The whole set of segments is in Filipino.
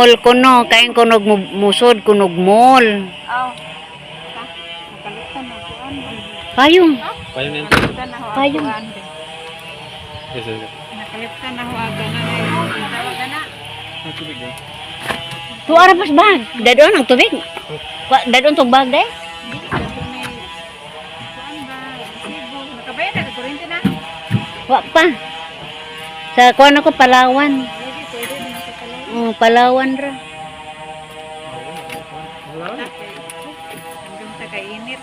mall kuno, kain kunog musod kunog mall. Aw. Nakalitan na ko Payong. Payong yan. Payong. Yes, yes. Nakalitan na huwaga na ngayon. Tawagan na. Ang tubig din. Tuara pas bag. Dadon ang tubig. Dadon tong bag day. Hindi ka may kuan ba? Sibo. Nakabayad na kuryente na. Wa pa. Sa kuan ako Palawan. Pwede na sa kalay. Palawan ra. Hanggang sa kainit.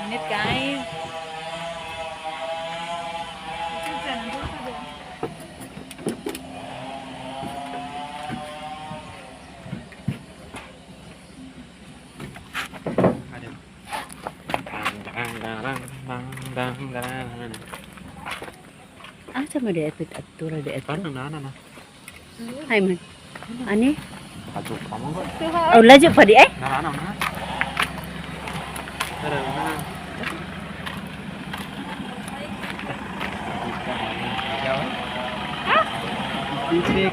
Init kayo. Sama di epit atura di epit. Parang nana na. Ay man. Ani? Kajuk kamu kok. Oh lajo pa di eh? Nana na. Ada mana? Hah? Bisik.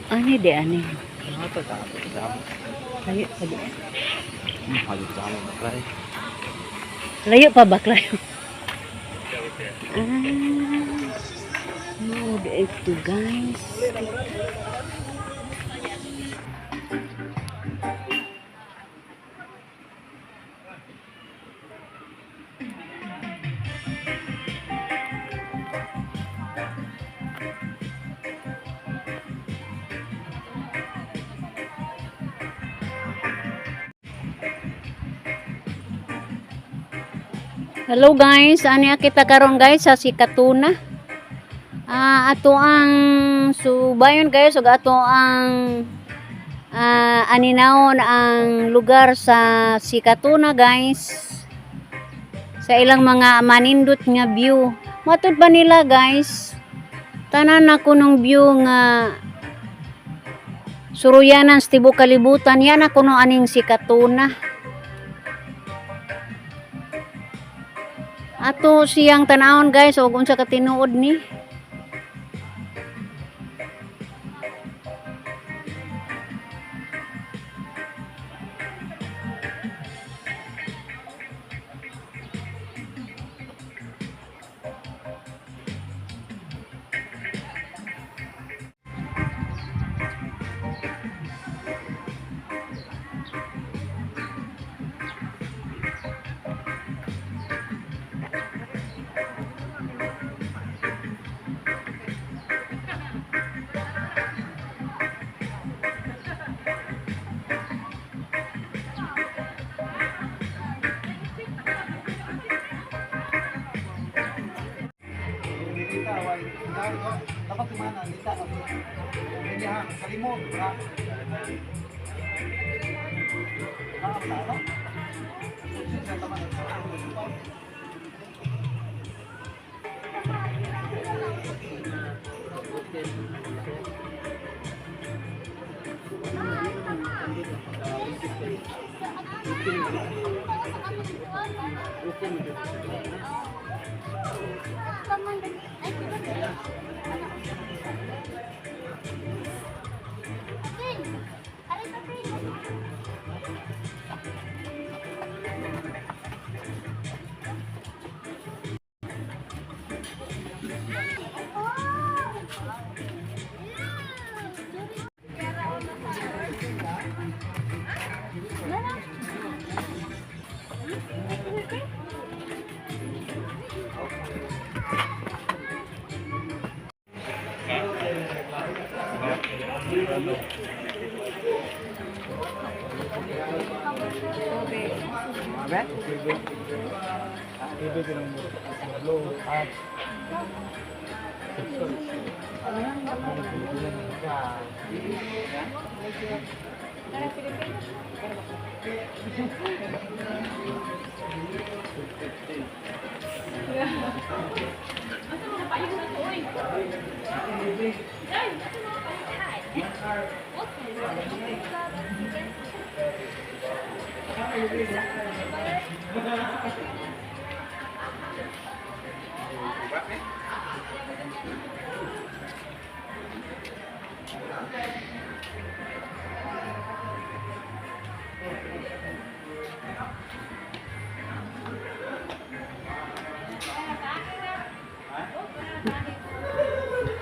Ani di ani. Apa tak? Jamu. Layo pa di. Halu jamu baklay. Layo pa baklayo. No, di ito guys. Hello guys, ani kita karon guys sa Sikatuna. Ato ang subayon guys ug ato ang aninawon ang lugar sa Sikatuna guys. Sa ilang mga manindot nga view. Matud ba nila guys? Tanan na kunong view nga suruyanan sa tibuok kalibutan yan na kuno aning Sikatuna. Ato siyang tanawon guys ug unsa ka tinuod ni. Dapat di mana? Lita ini ha, salimon.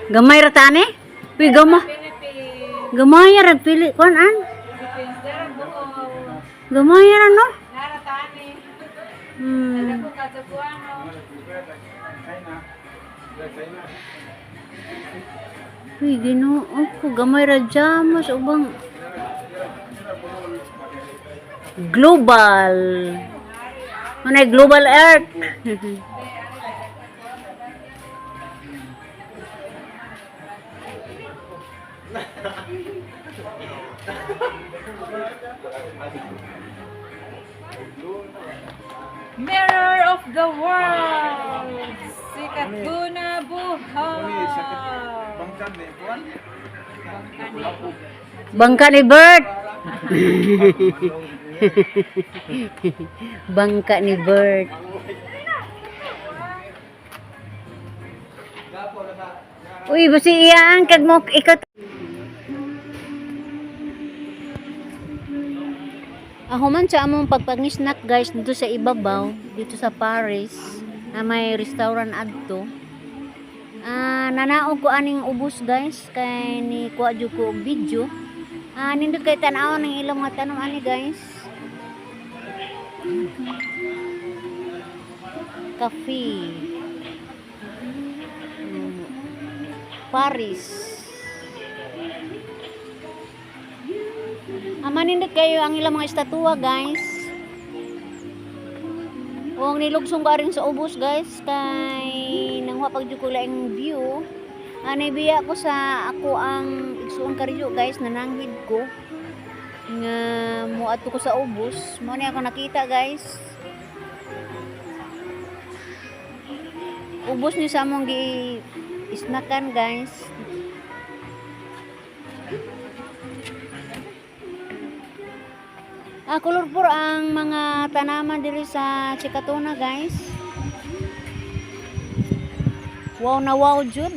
Gamay ra tani? Uy, Philippines. gamay ra pili kon an. Philippines. Darang buko. Gamay ra no. Naratani. Hmm. Ako katapuano. Uy, Ginoo ko gamay ra jamos ubang global. Ano global earth? Mirror of the world. Si Katuna buhay. Bangkan ni Puan. Bangka ni Bert. Bangka ni Bert. Uy, basi iyaan kag mo ikat. Ako man sa among pagpangisnak guys dito sa ibabaw, dito sa Paris, na may restaurant adto. Nanaog ko aning ubos guys kay ni kuha jud ko og video. Nindot kay tan-aw ng ilang mga tanom ani guys. Cafe. Paris. Manindot kayo ang ilang mga estatwa guys. Kung nilugsong ka rin sa ubos guys kay nangwa pagdyo ko laing view. Naibiya ko sa ako ang igsuon karyo guys nananghid ko nga muadto ko sa ubos. Mo ni ako nakita guys. Ubos ni sa among gi isnakan guys. Colorful ang mga tanaman diri sa Chikatuna guys. Wow na wow jud.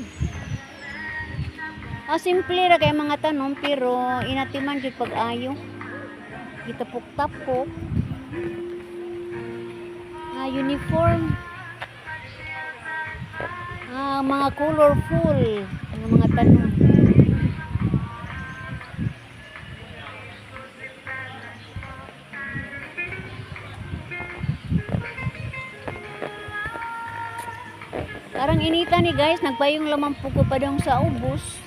Simple ra kay mga tanom pero inatiman jud pag-ayo. Gitapok-tapok. Uniform. Mga colorful ang mga tanom. Parang inita ni guys, nagpayong lamampu ko pa dong sa ubos.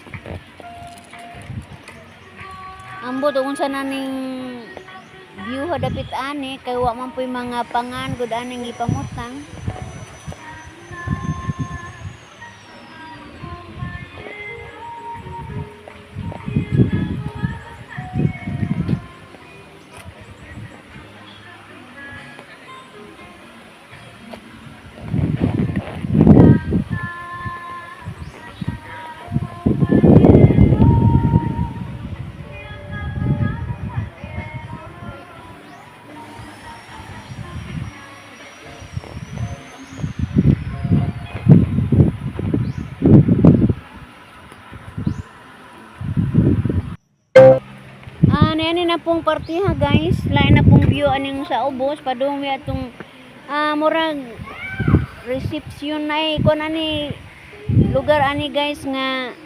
Ambot kung sa naning view hadapit ani kay wa man po'y mga pangan gud aning gipamutang. Nani na pong partiha guys, lain na pong view aning sa ubos padung mi atong murag reception na kon ani lugar ani guys nga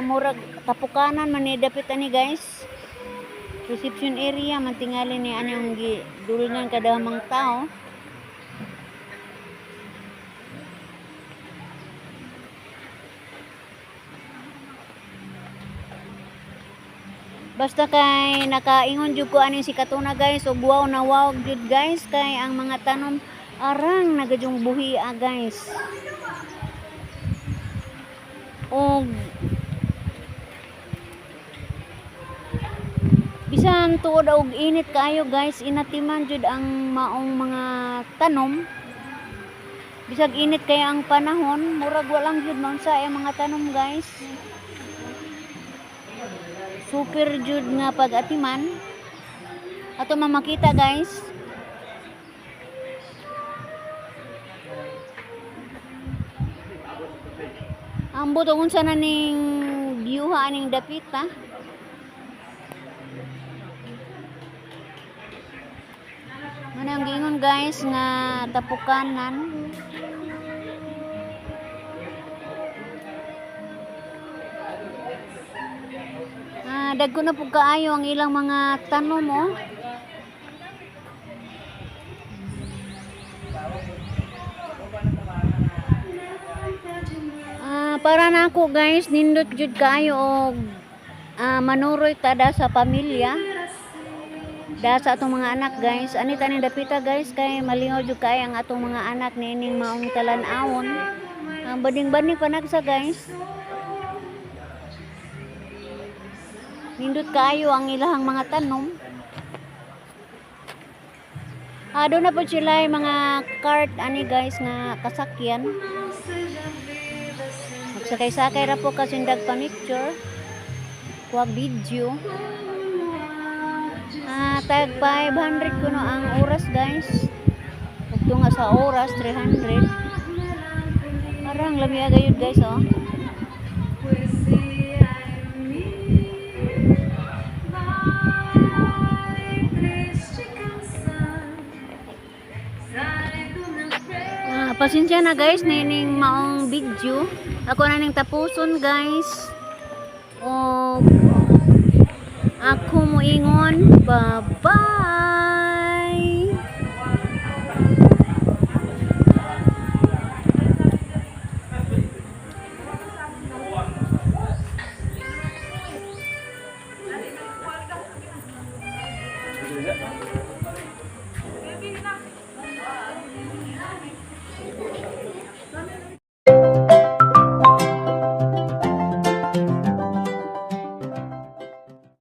murag tapukanan man ni dapit ani guys. Reception area man tingali ni ani ang gidulngan kada mga tao. Basta kay nakaingon jud ko aning si Katuna guys ug wow na wow jud guys kay ang mga tanom arang nagadyong buhi guys. Og bisan tuod og init kayo guys, inatiman jud ang maong mga tanom. Bisag init kaya ang panahon, murag walang jud man sa mga tanom guys. Super jud nga pag-atiman. Ato mamakita guys. Ang buto kung sana ning view ha aning dapit ha. Manang gingon guys nga tapukanan. Dagko na po kaayo ang ilang mga tanom mo. Para na ako guys, nindot jud kaayo og manuroy tada sa pamilya. Da sa atong mga anak guys, ani tani dapita guys kay malingaw jud kay ang atong mga anak nining maong talan-awon. Bading-bading panagsa guys. Nindot kaayo ang ilahang mga tanom. Doon na po sila mga cart ani guys nga kasakyan. Magsakay-sakay ra po kasindag pa picture. Kuwag video. Tag 500 kuno ang oras guys. Ug tunga sa oras 300. Parang lami agayud guys oh. Pasensya na guys, nining maong video. Ako na ning tapuson guys. O ako moingon, bye-bye. Iya.